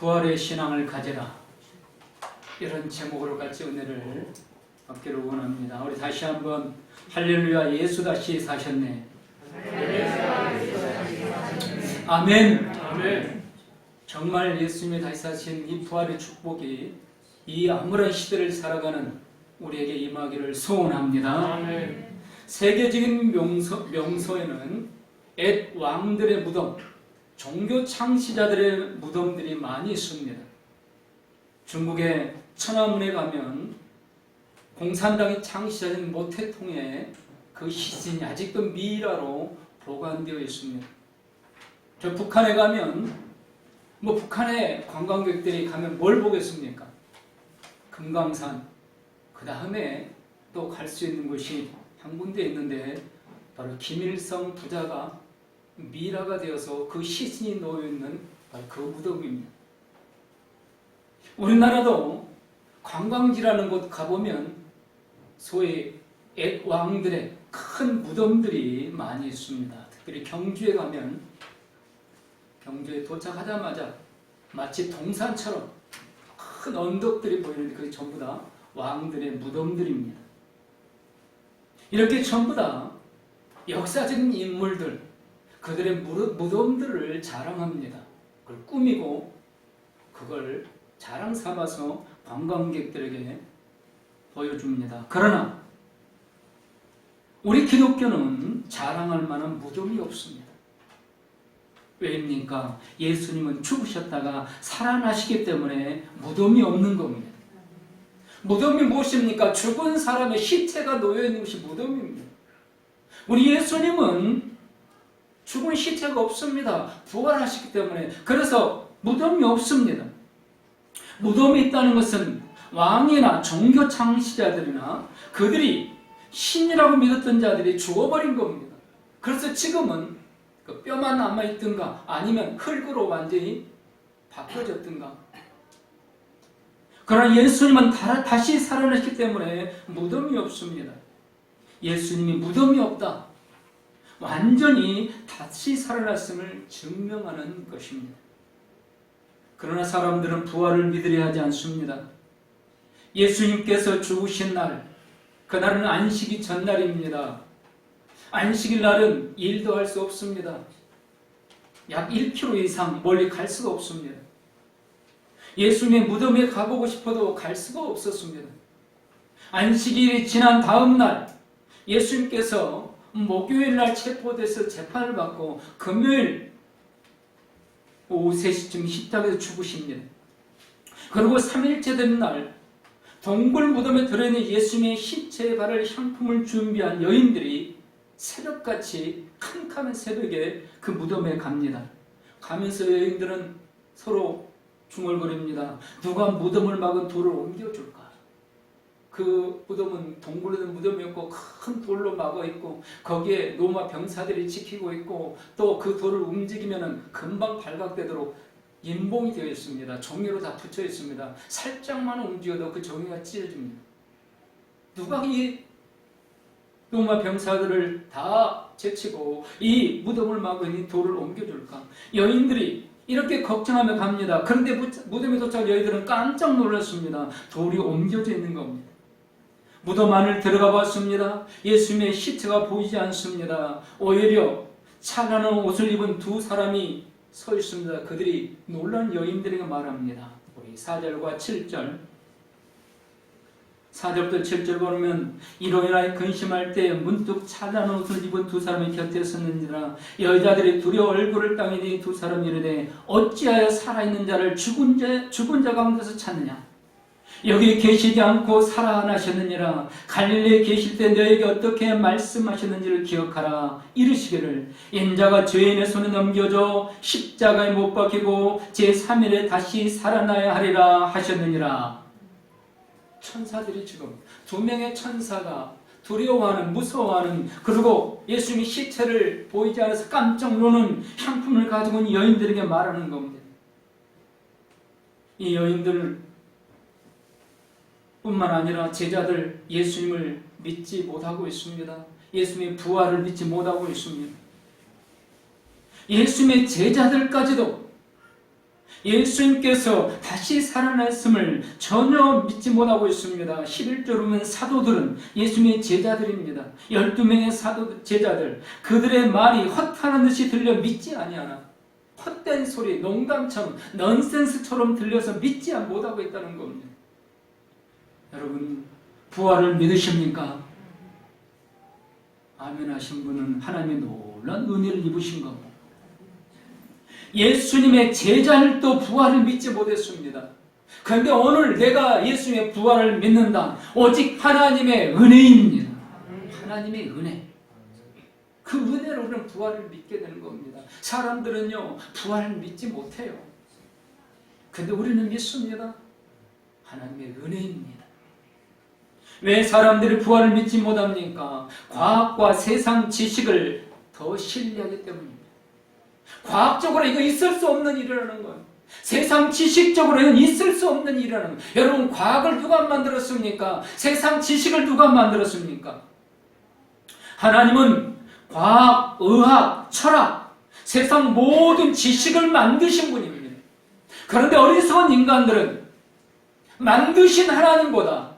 부활의 신앙을 가져라, 이런 제목으로 같이 은혜를 받기를 원합니다. 우리 다시 한번 할렐루야, 예수 다시 사셨네. 아멘. 아멘. 정말 예수님이 다시 사신 이 부활의 축복이 이 암울한 시대를 살아가는 우리에게 임하기를 소원합니다. 아멘. 세계적인 명소에는 옛 왕들의 무덤, 종교 창시자들의 무덤들이 많이 있습니다. 중국의 천안문에 가면 공산당의 창시자인 모태통의 그 시신이 아직도 미라로 보관되어 있습니다. 저 북한에 가면 북한에 관광객들이 가면 뭘 보겠습니까? 금강산. 그 다음에 또 갈 수 있는 곳이 한 군데 있는데 바로 김일성 부자가 미라가 되어서 그 시신이 놓여있는 바로 그 무덤입니다. 우리나라도 관광지라는 곳 가보면 소위 옛 왕들의 큰 무덤들이 많이 있습니다. 특별히 경주에 가면 경주에 도착하자마자 마치 동산처럼 큰 언덕들이 보이는데 그게 전부 다 왕들의 무덤들입니다. 이렇게 전부 다 역사적인 인물들, 그들의 무덤들을 자랑합니다. 그걸 꾸미고 그걸 자랑 삼아서 관광객들에게 보여줍니다. 그러나 우리 기독교는 자랑할 만한 무덤이 없습니다. 왜입니까? 예수님은 죽으셨다가 살아나시기 때문에 무덤이 없는 겁니다. 무덤이 무엇입니까? 죽은 사람의 시체가 놓여있는 것이 무덤입니다. 우리 예수님은 죽은 시체가 없습니다. 부활하시기 때문에. 그래서 무덤이 없습니다. 무덤이 있다는 것은 왕이나 종교 창시자들이나 그들이 신이라고 믿었던 자들이 죽어버린 겁니다. 그래서 지금은 그 뼈만 남아있든가 아니면 흙으로 완전히 바뀌어졌든가. 그러나 예수님은 다시 살아나셨기 때문에 무덤이 없습니다. 예수님이 무덤이 없다, 완전히 다시 살아났음을 증명하는 것입니다. 그러나 사람들은 부활을 믿으려 하지 않습니다. 예수님께서 죽으신 날, 그날은 안식이 전날입니다. 안식일 날은 일도 할 수 없습니다. 약 1km 이상 멀리 갈 수가 없습니다. 예수님의 무덤에 가보고 싶어도 갈 수가 없었습니다. 안식일이 지난 다음 날 예수님께서 목요일 날 체포돼서 재판을 받고 금요일 오후 3시쯤 십자가에서 죽으십니다. 그리고 3일째 된 날 동굴 무덤에 들어있는 예수님의 시체에 바를 향품을 준비한 여인들이 새벽같이 캄캄한 새벽에 그 무덤에 갑니다. 가면서 여인들은 서로 중얼거립니다. 누가 무덤을 막은 돌을 옮겨줄까? 그 무덤은 동굴에 있는 무덤이었고 큰 돌로 막아 있고 거기에 로마 병사들이 지키고 있고 또 그 돌을 움직이면 금방 발각되도록 인봉이 되어 있습니다. 종이로 다 붙여 있습니다. 살짝만 움직여도 그 종이가 찢어집니다. 누가 이 로마 병사들을 다 제치고 이 무덤을 막고 이 돌을 옮겨줄까? 여인들이 이렇게 걱정하며 갑니다. 그런데 무덤에 도착한 여인들은 깜짝 놀랐습니다. 돌이 옮겨져 있는 겁니다. 무덤 안을 들어가 봤습니다. 예수님의 시체가 보이지 않습니다. 오히려 찬란한 옷을 입은 두 사람이 서 있습니다. 그들이 놀란 여인들에게 말합니다. 우리 4절과 7절 4절부터 7절 보면 이로 인하여 근심할 때 문득 찬란한 옷을 입은 두 사람이 곁에 섰는지라. 여자들이 두려워 얼굴을 땅에 대이 두 사람이 이르되 어찌하여 살아있는 자를 죽은 자 가운데서 찾느냐. 여기 계시지 않고 살아나셨느니라. 갈릴리에 계실 때 너에게 어떻게 말씀하셨는지를 기억하라. 이르시기를 인자가 죄인의 손에 넘겨져 십자가에 못 박히고 제3일에 다시 살아나야 하리라 하셨느니라. 천사들이 지금 두 명의 천사가 두려워하는, 무서워하는, 그리고 예수님이 시체를 보이지 않아서 깜짝 노는 향품을 가지고 온 여인들에게 말하는 겁니다. 이 여인들 뿐만 아니라 제자들 예수님을 믿지 못하고 있습니다. 예수님의 부활을 믿지 못하고 있습니다. 예수님의 제자들까지도 예수님께서 다시 살아났음을 전혀 믿지 못하고 있습니다. 11절에 보면 사도들은 예수님의 제자들입니다. 12명의 제자들, 그들의 말이 헛하는 듯이 들려 믿지 아니하나 헛된 소리, 농담처럼 넌센스처럼 들려서 믿지 못하고 있다는 겁니다. 여러분, 부활을 믿으십니까? 아멘 하신 분은 하나님의 놀라운 은혜를 입으신 겁니다. 예수님의 제자들도 부활을 믿지 못했습니다. 그런데 오늘 내가 예수님의 부활을 믿는다. 오직 하나님의 은혜입니다. 하나님의 은혜. 그 은혜로 우리는 부활을 믿게 되는 겁니다. 사람들은요, 부활을 믿지 못해요. 그런데 우리는 믿습니다. 하나님의 은혜입니다. 왜 사람들이 부활을 믿지 못합니까? 과학과 세상 지식을 더 신뢰하기 때문입니다. 과학적으로 이거 있을 수 없는 일이라는 거예요. 세상 지식적으로는 있을 수 없는 일이라는 거예요. 여러분, 과학을 누가 만들었습니까? 세상 지식을 누가 만들었습니까? 하나님은 과학, 의학, 철학, 세상 모든 지식을 만드신 분입니다. 그런데 어리석은 인간들은 만드신 하나님보다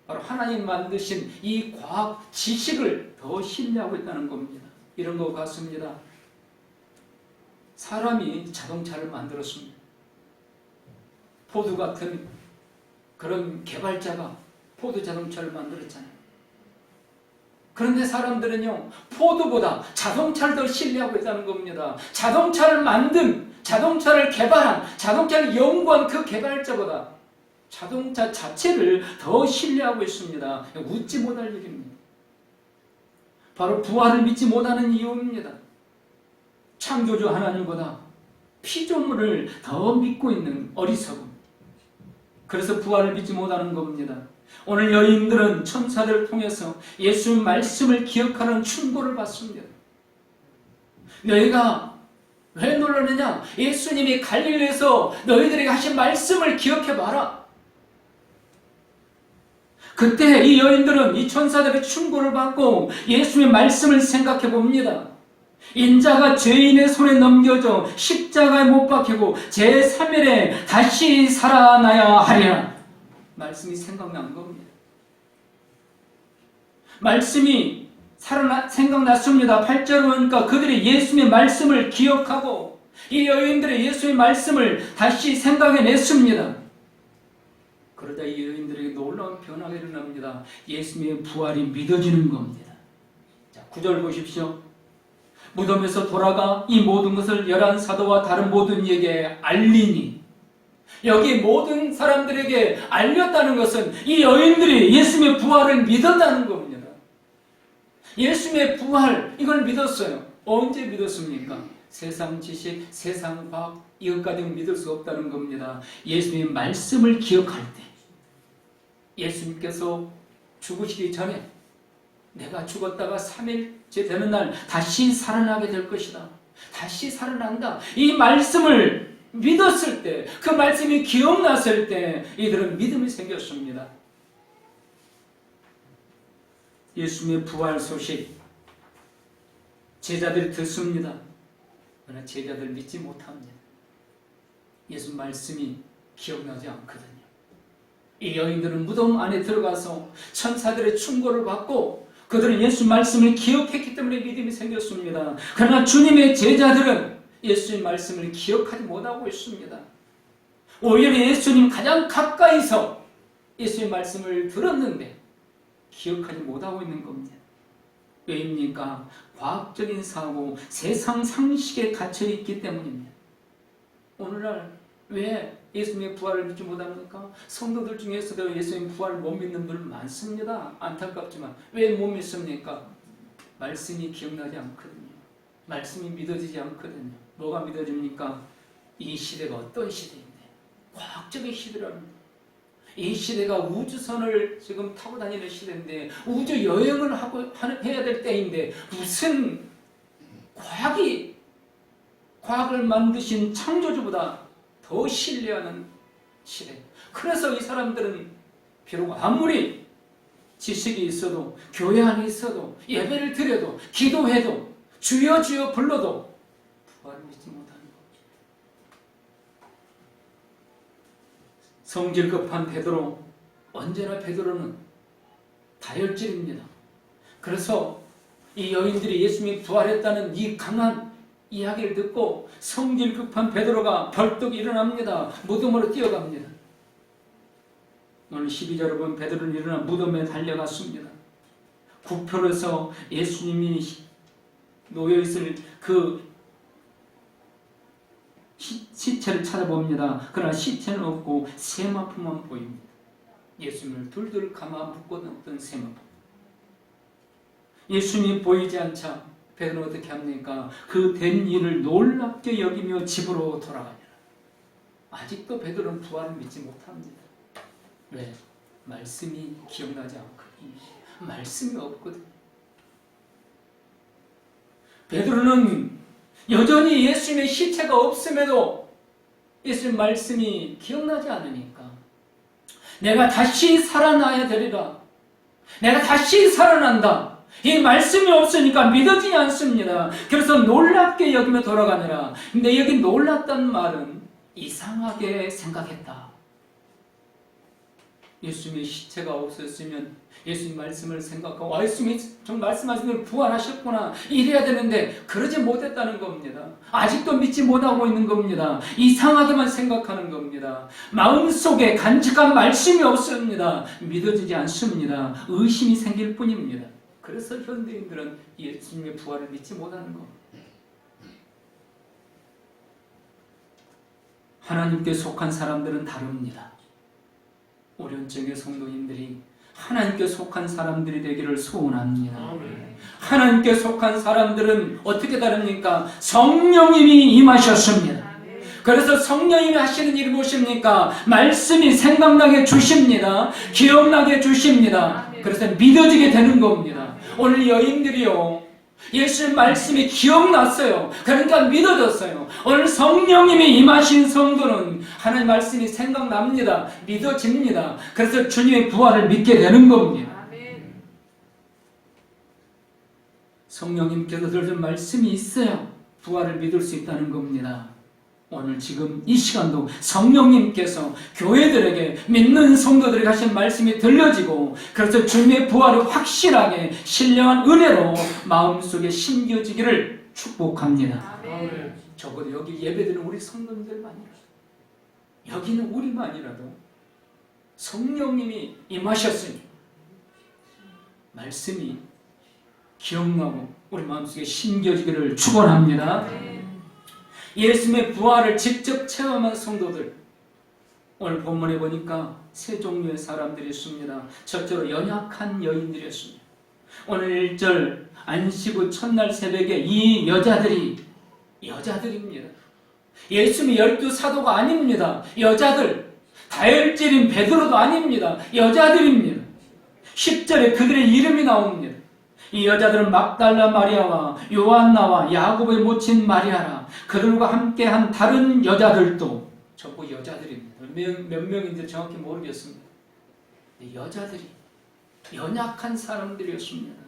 바로 하나님 만드신 이 과학 지식을 더 신뢰하고 있다는 겁니다. 이런 것 같습니다. 사람이 자동차를 만들었습니다. 포드 같은 그런 개발자가 포드 자동차를 만들었잖아요. 그런데 사람들은요, 포드보다 자동차를 더 신뢰하고 있다는 겁니다. 자동차를 만든, 자동차를 개발한, 자동차를 연구한 그 개발자보다 자동차 자체를 더 신뢰하고 있습니다. 웃지 못할 일입니다. 바로 부활을 믿지 못하는 이유입니다. 창조주 하나님보다 피조물을 더 믿고 있는 어리석음. 그래서 부활을 믿지 못하는 겁니다. 오늘 여인들은 천사들을 통해서 예수의 말씀을 기억하는 충고를 받습니다. 너희가 왜 놀라느냐? 예수님이 갈릴리에서 너희들에게 하신 말씀을 기억해봐라. 그때 이 여인들은 이 천사들의 충고를 받고 예수의 말씀을 생각해 봅니다. 인자가 죄인의 손에 넘겨져 십자가에 못 박히고 제3일에 다시 살아나야 하리라. 말씀이 생각난 겁니다. 말씀이 생각났습니다. 8절에 보니까 그들이 예수의 말씀을 기억하고 이 여인들의 예수의 말씀을 다시 생각해냈습니다. 그러다 이 여인들에게 놀라운 변화가 일어납니다. 예수님의 부활이 믿어지는 겁니다. 자, 9절 보십시오. 무덤에서 돌아가 이 모든 것을 11사도와 다른 모든 이에게 알리니, 여기 모든 사람들에게 알렸다는 것은 이 여인들이 예수님의 부활을 믿었다는 겁니다. 예수님의 부활, 이걸 믿었어요. 언제 믿었습니까? 세상 지식, 세상 과학, 이것까지 믿을 수 없다는 겁니다. 예수님의 말씀을 기억할 때, 예수님께서 죽으시기 전에 내가 죽었다가 3일째 되는 날 다시 살아나게 될 것이다. 다시 살아난다. 이 말씀을 믿었을 때, 그 말씀이 기억났을 때 이들은 믿음이 생겼습니다. 예수님의 부활 소식 제자들이 듣습니다. 그러나 제자들 믿지 못합니다. 예수 말씀이 기억나지 않거든요. 이 여인들은 무덤 안에 들어가서 천사들의 충고를 받고 그들은 예수 말씀을 기억했기 때문에 믿음이 생겼습니다. 그러나 주님의 제자들은 예수의 말씀을 기억하지 못하고 있습니다. 오히려 예수님 가장 가까이서 예수의 말씀을 들었는데 기억하지 못하고 있는 겁니다. 왜입니까? 과학적인 사고, 세상 상식에 갇혀있기 때문입니다. 오늘날 왜 예수님의 부활을 믿지 못합니까? 성도들 중에서도 예수님 부활을 못 믿는 분들 많습니다. 안타깝지만 왜 못 믿습니까? 말씀이 기억나지 않거든요. 말씀이 믿어지지 않거든요. 뭐가 믿어집니까? 이 시대가 어떤 시대인데? 과학적인 시대랍니다. 이 시대가 우주선을 지금 타고 다니는 시대인데, 우주 여행을 해야 될 때인데 무슨 과학을 만드신 창조주보다 더 신뢰하는 시대. 그래서 이 사람들은 비록 아무리 지식이 있어도, 교회 안에 있어도, 예배를 드려도, 기도해도, 주여 주여 불러도 부활을 믿지 못하는 겁니다. 성질 급한 베드로, 언제나 베드로는 다혈질입니다. 그래서 이 여인들이 예수님이 부활했다는 이 강한 이야기를 듣고 성질 급한 베드로가 벌떡 일어납니다. 무덤으로 뛰어갑니다. 오늘 12절을 보면 베드로는 일어나 무덤에 달려갔습니다. 구표로서 예수님이 놓여있을 그 시체를 찾아봅니다. 그러나 시체는 없고 세마포만 보입니다. 예수님을 둘둘 감아 묶어놓던 세마포. 예수님이 보이지 않자 베드로는 어떻게 합니까? 그 된 일을 놀랍게 여기며 집으로 돌아가니라. 아직도 베드로는 부활을 믿지 못합니다. 왜? 말씀이 기억나지 않거든요. 말씀이 없거든요. 베드로는 여전히 예수님의 시체가 없음에도 예수님 말씀이 기억나지 않으니까 내가 다시 살아나야 되리라. 내가 다시 살아난다. 이 말씀이 없으니까 믿어지지 않습니다. 그래서 놀랍게 여기며 돌아가느라. 근데 여기 놀랐다는 말은 이상하게 생각했다. 예수님의 시체가 없었으면 예수님 말씀을 생각하고 예수님이 좀 말씀하신 대로 부활하셨구나 이래야 되는데 그러지 못했다는 겁니다. 아직도 믿지 못하고 있는 겁니다. 이상하게만 생각하는 겁니다. 마음속에 간직한 말씀이 없습니다. 믿어지지 않습니다. 의심이 생길 뿐입니다. 그래서 현대인들은 예수님의 부활을 믿지 못하는 겁니다. 하나님께 속한 사람들은 다릅니다. 오른쪽의 성도님들이 하나님께 속한 사람들이 되기를 소원합니다. 하나님께 속한 사람들은 어떻게 다릅니까? 성령님이 임하셨습니다. 그래서 성령님이 하시는 일이 무엇입니까? 말씀이 생각나게 주십니다. 기억나게 주십니다. 그래서 믿어지게 되는 겁니다. 오늘 여인들이요, 예수님 말씀이 기억났어요. 그러니까 믿어졌어요. 오늘 성령님이 임하신 성도는 하나님 말씀이 생각납니다. 믿어집니다. 그래서 주님의 부활을 믿게 되는 겁니다. 성령님께서 들으신 말씀이 있어야 부활을 믿을 수 있다는 겁니다. 오늘 지금 이 시간도 성령님께서 교회들에게 믿는 성도들에게 하신 말씀이 들려지고 그래서 주님의 부활이 확실하게 신령한 은혜로 마음속에 심겨지기를 축복합니다. 아멘. 적어도 여기 예배드리는 우리 성도님들만이라도 여기는 우리만이라도 성령님이 임하셨으니 말씀이 기억나고 우리 마음속에 심겨지기를 축원합니다. 예수님의 부활을 직접 체험한 성도들, 오늘 본문에 보니까 세 종류의 사람들이 있습니다. 첫째로 연약한 여인들이었습니다. 오늘 1절 안식 후 첫날 새벽에 이 여자들입니다. 예수님이 12사도가 아닙니다. 여자들, 다혈질인 베드로도 아닙니다. 여자들입니다. 10절에 그들의 이름이 나옵니다. 이 여자들은 막달라 마리아와 요한나와 야고보의 모친 마리아라. 그들과 함께한 다른 여자들도 전부 여자들입니다. 몇 명인지 정확히 모르겠습니다. 여자들이 연약한 사람들이었습니다.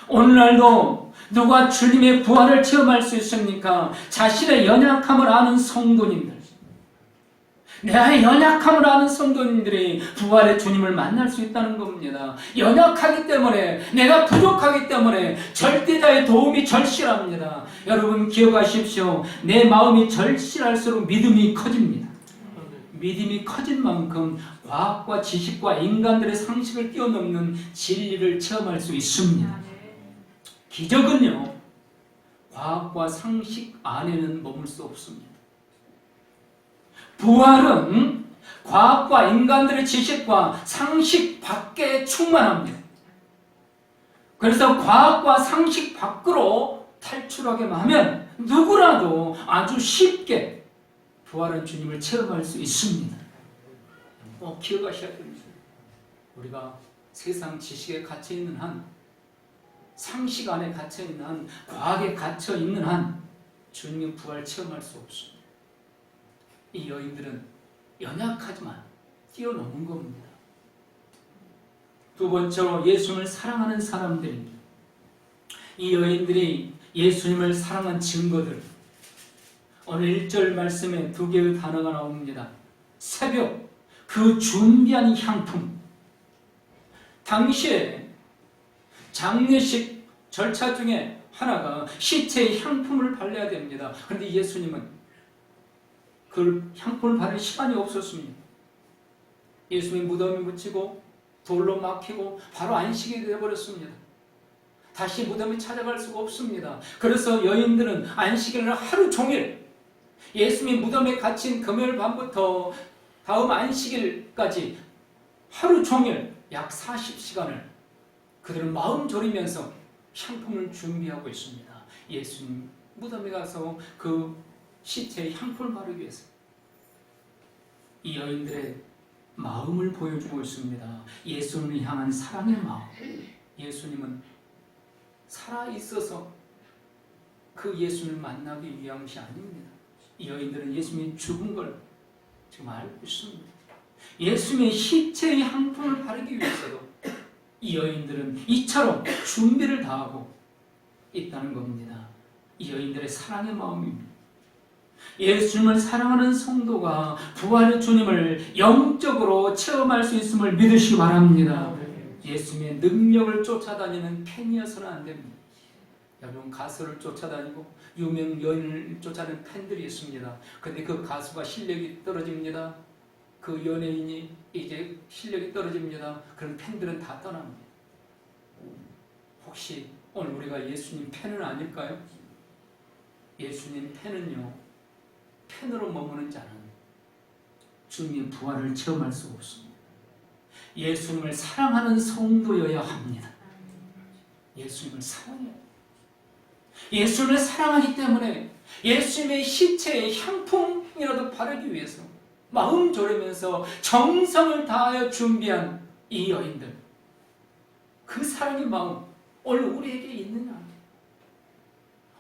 오늘날도 누가 주님의 부활을 체험할 수 있습니까? 자신의 연약함을 아는 성도님들, 내가 연약함을 아는 성도님들이 부활의 주님을 만날 수 있다는 겁니다. 연약하기 때문에, 내가 부족하기 때문에 절대자의 도움이 절실합니다. 여러분 기억하십시오. 내 마음이 절실할수록 믿음이 커집니다. 믿음이 커진 만큼 과학과 지식과 인간들의 상식을 뛰어넘는 진리를 체험할 수 있습니다. 기적은요, 과학과 상식 안에는 머물 수 없습니다. 부활은 과학과 인간들의 지식과 상식 밖에 충만합니다. 그래서 과학과 상식 밖으로 탈출하게만 하면 누구라도 아주 쉽게 부활한 주님을 체험할 수 있습니다. 기억하셔야 됩니다. 우리가 세상 지식에 갇혀있는 한, 상식 안에 갇혀있는 한, 과학에 갇혀있는 한 주님의 부활을 체험할 수 없습니다. 이 여인들은 연약하지만 뛰어넘은 겁니다. 두 번째로 예수님을 사랑하는 사람들입니다. 이 여인들이 예수님을 사랑한 증거들, 오늘 1절 말씀에 두 개의 단어가 나옵니다. 새벽, 그 준비한 향품. 당시에 장례식 절차 중에 하나가 시체의 향품을 발라야 됩니다. 그런데 예수님은 그 향품을 바를 시간이 없었습니다. 예수님 무덤에 묻히고 돌로 막히고 바로 안식이 되어버렸습니다. 다시 무덤에 찾아갈 수가 없습니다. 그래서 여인들은 안식일을 하루 종일 예수님이 무덤에 갇힌 금요일 밤부터 다음 안식일까지 하루 종일 약 40시간을 그들은 마음 졸이면서 향품을 준비하고 있습니다. 예수님 무덤에 가서 그 시체의 향품을 바르기 위해서. 이 여인들의 마음을 보여주고 있습니다. 예수님을 향한 사랑의 마음. 예수님은 살아있어서 그 예수님을 만나기 위한 것이 아닙니다. 이 여인들은 예수님이 죽은 걸 지금 알고 있습니다. 예수님의 시체의 향품을 바르기 위해서도 이 여인들은 이처럼 준비를 다하고 있다는 겁니다. 이 여인들의 사랑의 마음입니다. 예수님을 사랑하는 성도가 부활의 주님을 영적으로 체험할 수 있음을 믿으시기 바랍니다. 예수님의 능력을 쫓아다니는 팬이어서는 안 됩니다. 여러분, 가수를 쫓아다니고 유명 연예인을 쫓아다니는 팬들이 있습니다. 그런데 그 가수가 실력이 떨어집니다. 그 연예인이 이제 실력이 떨어집니다. 그런 팬들은 다 떠납니다. 혹시 오늘 우리가 예수님 팬은 아닐까요? 예수님 팬은요, 팬으로 머무는 자는 주님의 부활을 체험할 수 없습니다. 예수님을 사랑하는 성도여야 합니다. 예수님을 사랑해요. 예수님을 사랑하기 때문에 예수님의 시체에 향품이라도 바르기 위해서 마음 졸이면서 정성을 다하여 준비한 이 여인들, 그 사랑의 마음 오늘 우리에게 있느냐?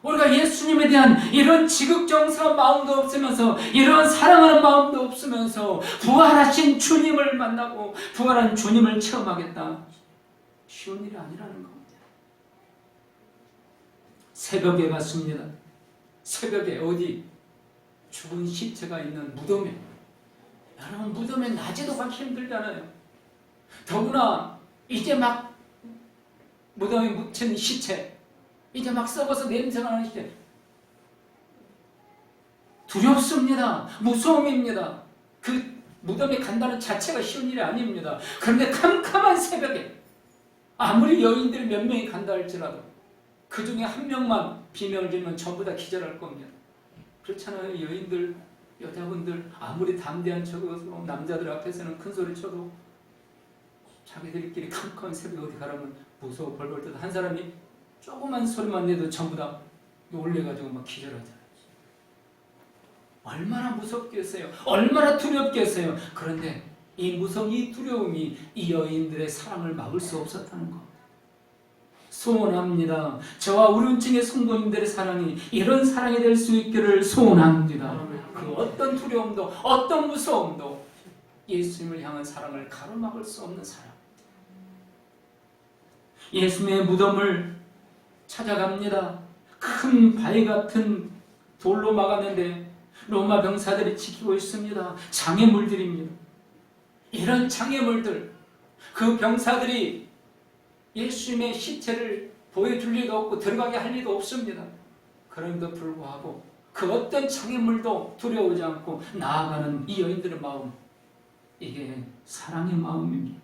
우리가 예수님에 대한 이런 지극정성한 마음도 없으면서 이런 사랑하는 마음도 없으면서 부활하신 주님을 만나고 부활한 주님을 체험하겠다, 쉬운 일이 아니라는 겁니다. 새벽에 갔습니다. 새벽에 어디? 죽은 시체가 있는 무덤에. 여러분, 무덤에 낮에도 가기 힘들잖아요. 더구나 이제 막 무덤에 묻힌 시체, 이제 막 썩어서 냄새가 나는 시체, 두렵습니다. 무서움입니다. 그 무덤에 간다는 자체가 쉬운 일이 아닙니다. 그런데 캄캄한 새벽에 아무리 여인들 몇 명이 간다 할지라도 그 중에 한 명만 비명을 지르면 전부 다 기절할 겁니다. 그렇잖아요. 여인들, 여자분들 아무리 담대한 척으로 남자들 앞에서는 큰 소리 쳐도 자기들끼리 캄캄한 새벽에 어디 가라면 무서워 벌벌 떠서 한 사람이 조그만 소리만 내도 전부 다 놀래가지고 막 기절하잖아요. 얼마나 무섭겠어요. 얼마나 두렵겠어요. 그런데 이 무서움, 이 두려움이 이 여인들의 사랑을 막을 수 없었다는 것. 소원합니다. 저와 우륜층의 성도님들의 사랑이 이런 사랑이 될 수 있기를 소원합니다. 그 어떤 두려움도 어떤 무서움도 예수님을 향한 사랑을 가로막을 수 없는 사랑. 예수님의 무덤을 찾아갑니다. 큰 바위 같은 돌로 막았는데 로마 병사들이 지키고 있습니다. 장애물들입니다. 이런 장애물들, 그 병사들이 예수님의 시체를 보여줄 리도 없고 들어가게 할 리도 없습니다. 그럼에도 불구하고 그 어떤 장애물도 두려워하지 않고 나아가는 이 여인들의 마음, 이게 사랑의 마음입니다.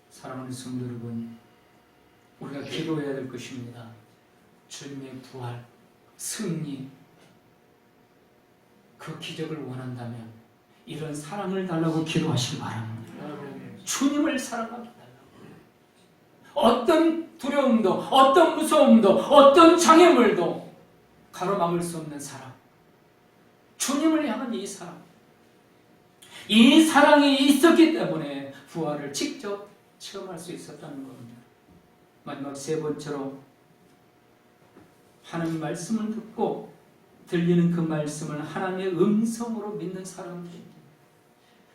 사랑하는 성도 여러분, 우리가 기도해야 될 것입니다. 주님의 부활, 승리, 그 기적을 원한다면 이런 사랑을 달라고 기도하시기 바랍니다. 주님을 사랑합니다. 어떤 두려움도, 어떤 무서움도, 어떤 장애물도 가로막을 수 없는 사랑. 주님을 향한 이 사랑. 이 사랑이 있었기 때문에 부활을 직접 체험할 수 있었다는 겁니다. 마지막 세 번째로, 하나님 말씀을 듣고 들리는 그 말씀을 하나님의 음성으로 믿는 사람들입니다.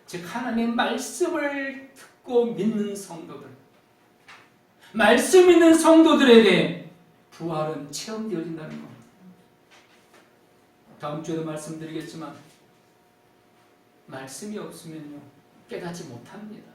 즉 하나님의 말씀을 듣고 믿는 성도들, 말씀 있는 성도들에게 부활은 체험되어진다는 겁니다. 다음 주에도 말씀드리겠지만 말씀이 없으면요 깨닫지 못합니다.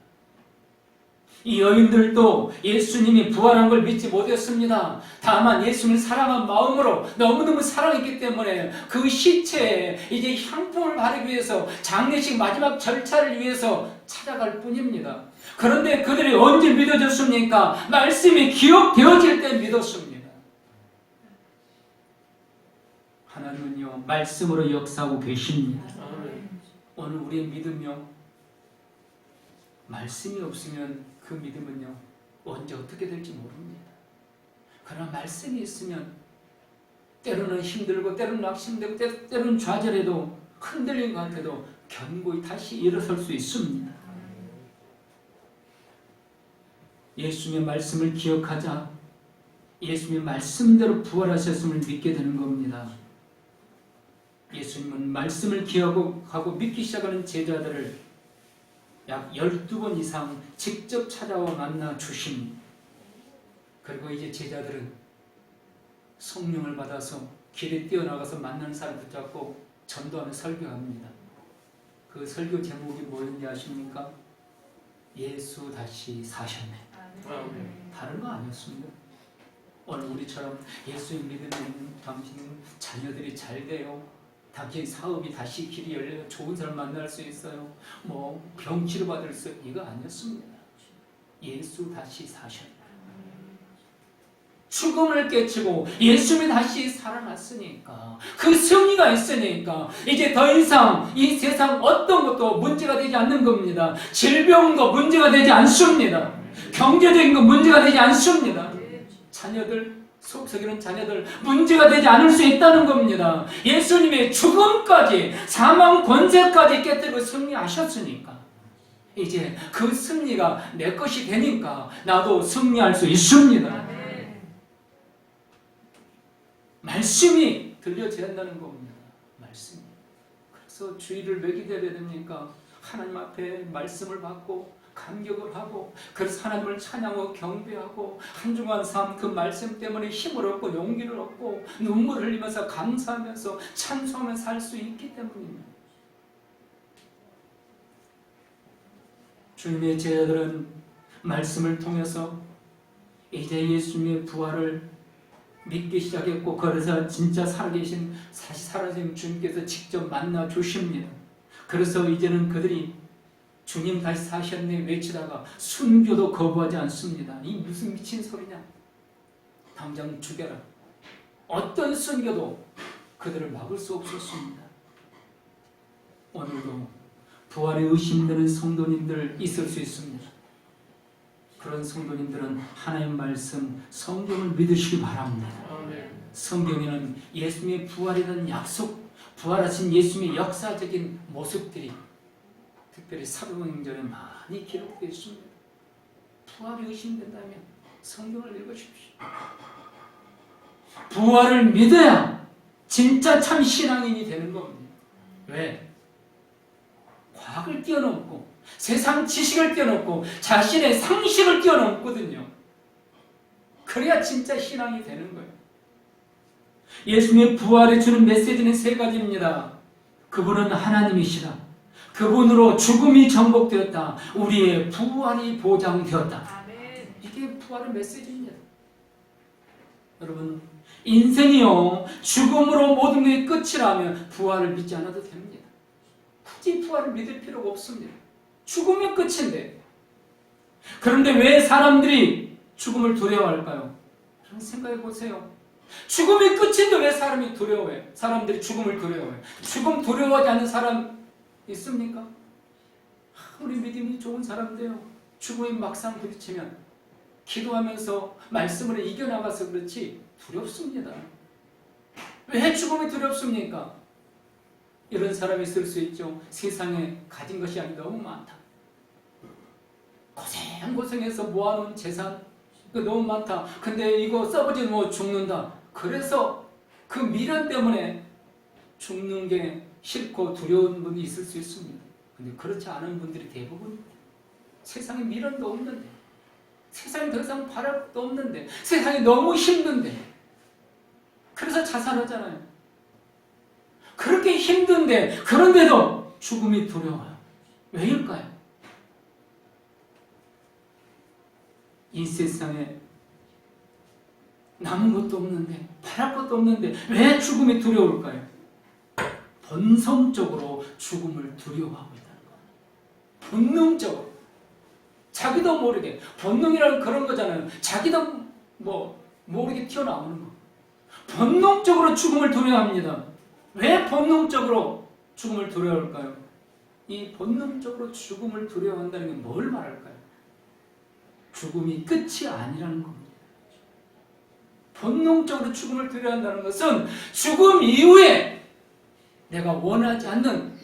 이 여인들도 예수님이 부활한 걸 믿지 못했습니다. 다만 예수님을 사랑한 마음으로 너무너무 사랑했기 때문에 그 시체에 이제 향품을 바르기 위해서 장례식 마지막 절차를 위해서 찾아갈 뿐입니다. 그런데 그들이 언제 믿어졌습니까? 말씀이 기억되어질 때 믿었습니다. 하나님은요 말씀으로 역사하고 계십니다. 오늘 우리의 믿음요 말씀이 없으면 그 믿음은요 언제 어떻게 될지 모릅니다. 그러나 말씀이 있으면 때로는 힘들고 때로는 낙심되고 때로는 좌절해도 흔들린 것 같아도 견고히 다시 일어설 수 있습니다. 예수님의 말씀을 기억하자 예수님의 말씀대로 부활하셨음을 믿게 되는 겁니다. 예수님은 말씀을 기억하고 믿기 시작하는 제자들을 약 12번 이상 직접 찾아와 만나 주십니다. 그리고 이제 제자들은 성령을 받아서 길에 뛰어나가서 만나는 사람 붙잡고 전도하는 설교합니다. 그 설교 제목이 뭐였는지 아십니까? 예수 다시 사셨네. 다른 거 아니었습니다. 오늘 우리처럼 예수님 믿으면 당신 자녀들이 잘 돼요. 당신 사업이 다시 길이 열려요. 좋은 사람 만날 수 있어요. 뭐 병 치료받을 수 이거 아니었습니다. 예수 다시 사셨다. 죽음을 깨치고 예수님이 다시 살아났으니까 그 승리가 있으니까 이제 더 이상 이 세상 어떤 것도 문제가 되지 않는 겁니다. 질병도 문제가 되지 않습니다. 경제적인 거 문제가 되지 않습니다. 자녀들 속썩이는 자녀들 문제가 되지 않을 수 있다는 겁니다. 예수님의 죽음까지 사망 권세까지 깨뜨리고 승리하셨으니까 이제 그 승리가 내 것이 되니까 나도 승리할 수 있습니다. 말씀이 들려져야 한다는 겁니다. 말씀이. 그래서 주의를 왜 기다려야 됩니까? 하나님 앞에 말씀을 받고 감격을 하고 그래서 하나님을 찬양하고 경배하고 한 주간 삶 그 말씀 때문에 힘을 얻고 용기를 얻고 눈물을 흘리면서 감사하면서 찬송하면서 살 수 있기 때문입니다. 주님의 제자들은 말씀을 통해서 이제 예수님의 부활을 믿기 시작했고 그래서 진짜 살아계신 다시 살아계신 주님께서 직접 만나 주십니다. 그래서 이제는 그들이 주님 다시 사셨네 외치다가 순교도 거부하지 않습니다. 이 무슨 미친 소리냐? 당장 죽여라. 어떤 순교도 그들을 막을 수 없었습니다. 오늘도 부활에 의심되는 성도님들 있을 수 있습니다. 그런 성도님들은 하나님 말씀 성경을 믿으시기 바랍니다. 성경에는 예수님의 부활이라는 약속, 부활하신 예수님의 역사적인 모습들이 특별히 사도행전에 많이 기록되어 있습니다. 부활이 의심된다면 성경을 읽으십시오. 부활을 믿어야 진짜 참 신앙인이 되는 겁니다. 왜? 과학을 뛰어넘고 세상 지식을 뛰어넘고 자신의 상식을 뛰어넘거든요. 그래야 진짜 신앙이 되는 거예요. 예수님의 부활에 주는 메시지는 세 가지입니다. 그분은 하나님이시다. 그분으로 죽음이 정복되었다. 우리의 부활이 보장되었다. 이게 부활의 메시지입니다. 여러분, 인생이요 죽음으로 모든 게 끝이라면 부활을 믿지 않아도 됩니다. 굳이 부활을 믿을 필요가 없습니다. 죽음이 끝인데. 그런데 왜 사람들이 죽음을 두려워할까요? 그런 생각해 보세요. 죽음이 끝인데 왜 사람이 두려워해? 사람들이 죽음을 두려워해. 죽음 두려워하지 않는 사람 있습니까? 우리 믿음이 좋은 사람인데요. 죽음이 막상 부딪히면 기도하면서 말씀으로 이겨나가서 그렇지 두렵습니다. 왜 죽음이 두렵습니까? 이런 사람이 있을 수 있죠. 세상에 가진 것이 아니 너무 많다. 고생해서 모아놓은 재산 너무 많다. 근데 이거 써보지 뭐 죽는다. 그래서 그 미련 때문에 죽는 게 싫고 두려운 분이 있을 수 있습니다. 근데 그렇지 않은 분들이 대부분 세상에 미련도 없는데 세상에 더 이상 바랄 것도 없는데 세상이 너무 힘든데 그래서 자살하잖아요. 그렇게 힘든데 그런데도 죽음이 두려워요. 왜일까요? 이 세상에 남은 것도 없는데, 바랄 것도 없는데 왜 죽음이 두려울까요? 본성적으로 죽음을 두려워하고 있다는 거예요. 본능적으로. 자기도 모르게. 본능이라는 그런 거잖아요. 자기도 모르게 튀어나오는 거. 본능적으로 죽음을 두려워합니다. 왜 본능적으로 죽음을 두려워할까요? 이 본능적으로 죽음을 두려워한다는 게 뭘 말할까요? 죽음이 끝이 아니라는 겁니다. 본능적으로 죽음을 두려워한다는 것은 죽음 이후에 내가 원하지 않는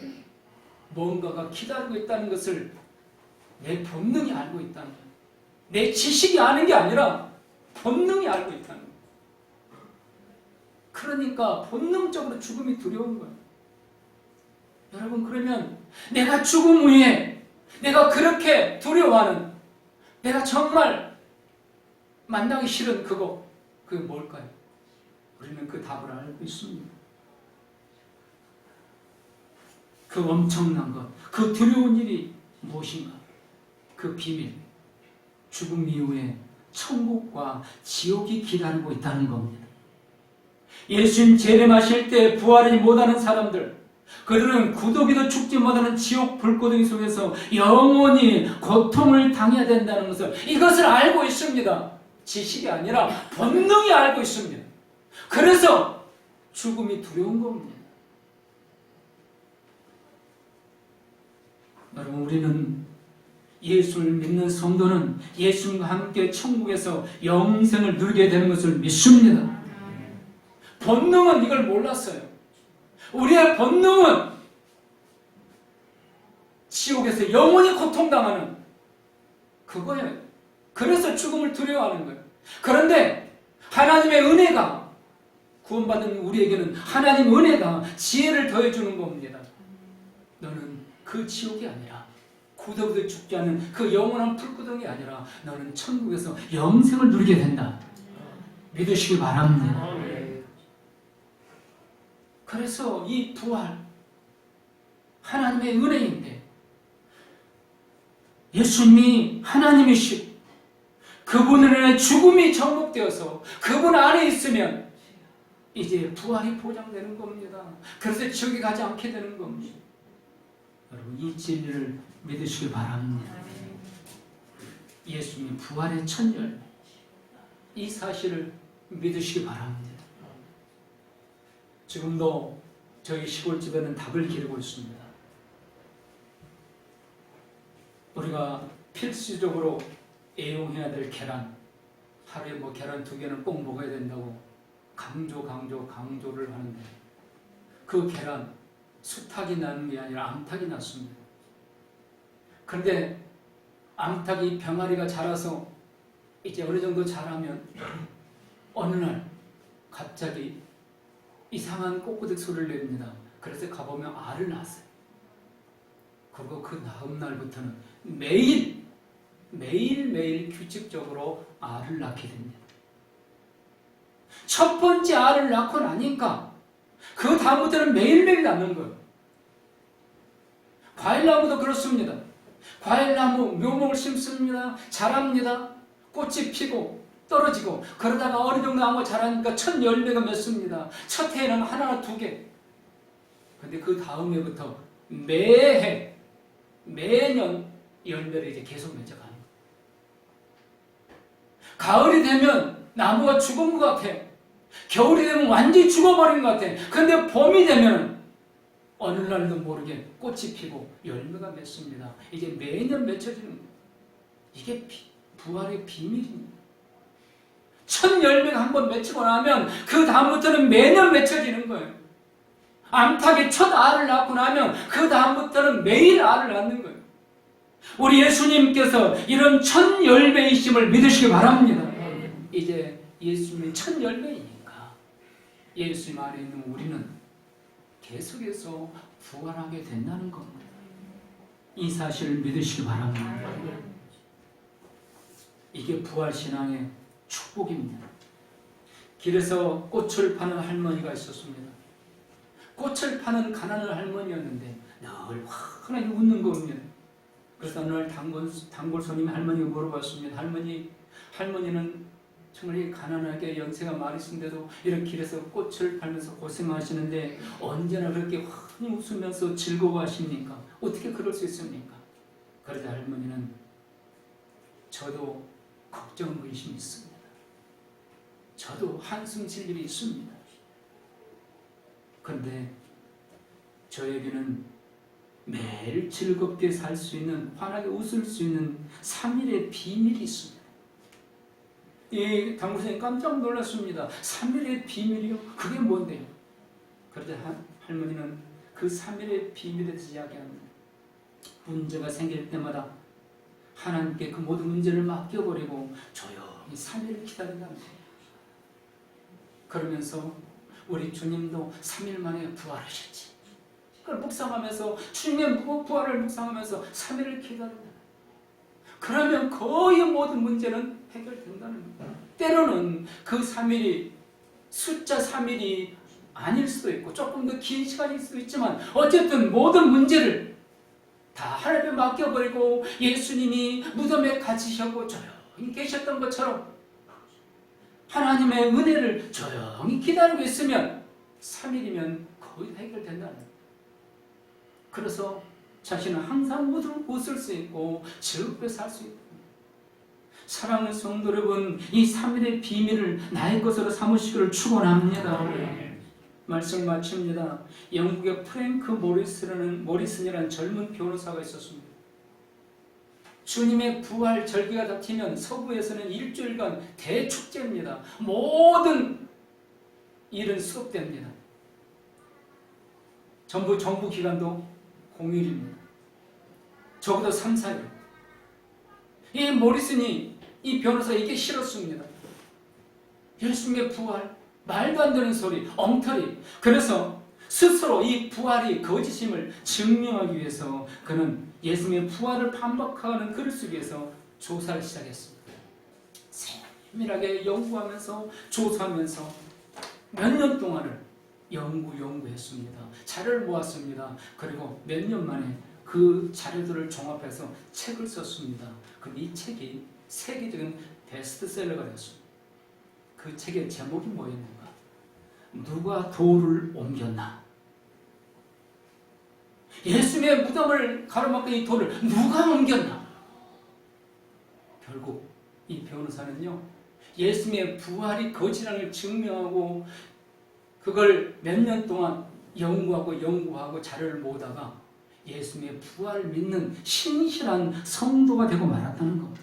뭔가가 기다리고 있다는 것을 내 본능이 알고 있다는 거예요. 내 지식이 아는 게 아니라 본능이 알고 있다는 거예요. 그러니까 본능적으로 죽음이 두려운 거예요. 여러분, 그러면 내가 죽음 후에 내가 그렇게 두려워하는, 내가 정말 만나기 싫은 그게 뭘까요? 우리는 그 답을 알고 있습니다. 그 엄청난 것, 그 두려운 일이 무엇인가? 그 비밀, 죽음 이후에 천국과 지옥이 기다리고 있다는 겁니다. 예수님 재림하실 때 부활하지 못하는 사람들, 그들은 구더기도 죽지 못하는 지옥 불구덩이 속에서 영원히 고통을 당해야 된다는 것을, 이것을 알고 있습니다. 지식이 아니라 본능이 알고 있습니다. 그래서 죽음이 두려운 겁니다. 여러분, 우리는 예수를 믿는 성도는 예수님과 함께 천국에서 영생을 누리게 되는 것을 믿습니다. 본능은 이걸 몰랐어요. 우리의 본능은 지옥에서 영원히 고통당하는 그거예요. 그래서 죽음을 두려워하는 거예요. 그런데 하나님의 은혜가, 구원받은 우리에게는 하나님의 은혜가 지혜를 더해주는 겁니다. 너는 그 지옥이 아니라, 구더기도 죽지 않는 그 영원한 불구덩이 아니라 너는 천국에서 영생을 누리게 된다. 믿으시기 바랍니다. 그래서 이 부활, 하나님의 은혜인데, 예수님이 하나님이시고 그분의 죽음이 정복되어서 그분 안에 있으면 이제 부활이 보장되는 겁니다. 그래서 지옥에 가지 않게 되는 겁니다. 여러분, 이 진리를 믿으시기 바랍니다. 예수님이 부활의 첫 열매, 이 사실을 믿으시기 바랍니다. 지금도 저희 시골집에는 닭을 기르고 있습니다. 우리가 필수적으로 애용해야 될 계란, 하루에 계란 2개는 꼭 먹어야 된다고 강조를 하는데, 그 계란 수탉이 나는 게 아니라 암탉이 났습니다. 그런데 암탉이 병아리가 자라서 이제 어느 정도 자라면 어느 날 갑자기 이상한 꼬꼬댁 소리를 냅니다. 그래서 가보면 알을 낳았어요. 그리고 그 다음 날부터는 매일매일 규칙적으로 알을 낳게 됩니다. 첫 번째 알을 낳고 나니까 그 다음부터는 매일매일 낳는 거예요. 과일나무도 그렇습니다. 과일나무 묘목을 심습니다. 자랍니다. 꽃이 피고 떨어지고, 그러다가 어느 정도 나무가 자라니까 첫 열매가 맺습니다. 첫 해에는 하나 2개. 근데 그 다음 해부터 매년 열매를 이제 계속 맺어가는 거예요. 가을이 되면 나무가 죽은 것 같아. 겨울이 되면 완전히 죽어버린 것 같아. 근데 봄이 되면 어느 날도 모르게 꽃이 피고 열매가 맺습니다. 이게 매년 맺혀지는 거예요. 이게 부활의 비밀입니다. 첫 열매가 한번 맺히고 나면 그 다음부터는 매년 맺혀지는 거예요. 암탉이 첫 알을 낳고 나면 그 다음부터는 매일 알을 낳는 거예요. 우리 예수님께서 이런 첫 열매이심을 믿으시기 바랍니다. 이제 예수님이 첫 열매이니까 예수님 안에 있는 우리는 계속해서 부활하게 된다는 겁니다. 이 사실을 믿으시기 바랍니다. 이게 부활신앙의 축복입니다. 길에서 꽃을 파는 할머니가 있었습니다. 꽃을 파는 가난한 할머니였는데 늘 환하게 웃는 겁니다. 그래서 어느 날 단골 손님이 할머니가 물어봤습니다. 할머니는 정말 가난하게 연세가 많으신데도 이렇게 길에서 꽃을 팔면서 고생하시는데 언제나 그렇게 환히 웃으면서 즐거워하십니까? 어떻게 그럴 수 있습니까? 그러자 할머니는 저도 걱정 의심이 있습니다. 저도 한숨 질 일이 있습니다. 그런데 저에게는 매일 즐겁게 살 수 있는, 환하게 웃을 수 있는 3일의 비밀이 있습니다. 이 당구선생님 깜짝 놀랐습니다. 3일의 비밀이요? 그게 뭔데요? 그러자 할머니는 그 3일의 비밀에 대해서 이야기합니다. 문제가 생길 때마다 하나님께 그 모든 문제를 맡겨버리고 조용히 3일을 기다린다는 거예요. 그러면서 우리 주님도 3일 만에 부활하셨지. 그걸 묵상하면서 주님의 부활을 묵상하면서 3일을 기다린다. 그러면 거의 모든 문제는 해결된다는 겁니다. 때로는 그 3일이 숫자 3일이 아닐 수도 있고 조금 더 긴 시간일 수도 있지만 어쨌든 모든 문제를 다 하나님께 맡겨버리고 예수님이 무덤에 갇히셨고 조용히 계셨던 것처럼 하나님의 은혜를 조용히 기다리고 있으면 3일이면 거의 해결된다는 거예요. 그래서 자신은 항상 웃을 수 있고 즐겁게 살 수 있다. 사랑하는 성도 여러분, 이 3일의 비밀을 나의 것으로 삼으시기를 축원합니다. 말씀 마칩니다. 영국의 프랭크 모리슨이라는 젊은 변호사가 있었습니다. 주님의 부활 절기가 닥치면 서부에서는 일주일간 대축제입니다. 모든 일은 수업됩니다. 정부 기간도 공휴일입니다. 적어도 3, 4일. 이 모리슨이 이 변호사 이게 싫었습니다. 예수님의 부활, 말도 안 되는 소리, 엉터리. 그래서 스스로 이 부활이 거짓임을 증명하기 위해서 그는 예수님의 부활을 반박하는 글을 쓰기 위해서 조사를 시작했습니다. 세밀하게 연구하면서 조사하면서 몇 년 동안을 연구했습니다. 자료를 모았습니다. 그리고 몇 년 만에 그 자료들을 종합해서 책을 썼습니다. 그런데 이 책이 세계적인 베스트셀러가 되었습니다. 그 책의 제목이 뭐였는가? 누가 돌을 옮겼나? 예수님의 무덤을 가로막은 이 돌을 누가 옮겼나? 결국 이 변호사는요, 예수님의 부활이 거짓이라는 걸 증명하고 그걸 몇 년 동안 연구하고 자료를 모으다가 예수님의 부활을 믿는 신실한 성도가 되고 말았다는 겁니다.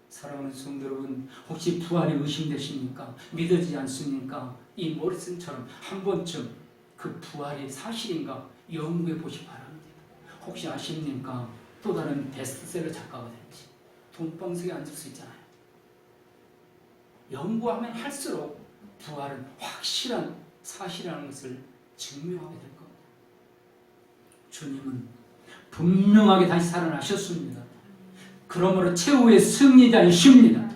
사랑하는 성도 여러분, 혹시 부활이 의심되십니까? 믿어지지 않습니까? 이 모리슨처럼 한 번쯤 그 부활이 사실인가 연구해 보시기 바랍니다. 혹시 아십니까? 또 다른 베스트셀러 작가가 될지 돈방석에 앉을 수 있잖아요. 연구하면 할수록 부활은 확실한 사실이라는 것을 증명하게 될 겁니다. 주님은 분명하게 다시 살아나셨습니다. 그러므로 최후의 승리자이십니다.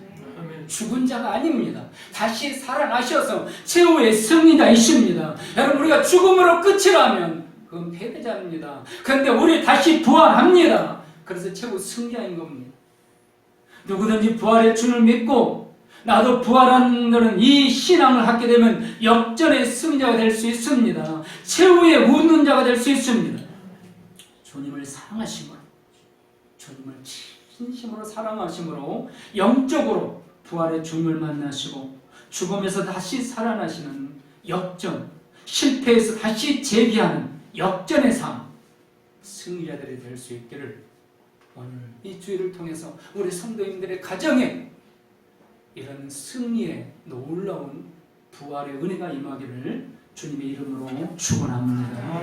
죽은 자가 아닙니다. 다시 살아나셔서 최후의 승리자이십니다. 여러분, 우리가 죽음으로 끝이라면 그건 패배자입니다. 그런데 우리 다시 부활합니다. 그래서 최후 승자인 겁니다. 누구든지 부활의 주를 믿고 나도 부활한 너는 이 신앙을 갖게 되면 역전의 승자가 될 수 있습니다. 최후의 웃는 자가 될 수 있습니다. 주님을 사랑하심으로, 주님을 진심으로 사랑하심으로 영적으로 부활의 주님을 만나시고 죽음에서 다시 살아나시는 역전, 실패에서 다시 재기하는 역전의 삶, 승리자들이 될 수 있기를 오늘 이 주일을 통해서 우리 성도님들의 가정에 이런 승리의 놀라운 부활의 은혜가 임하기를 주님의 이름으로 축원합니다.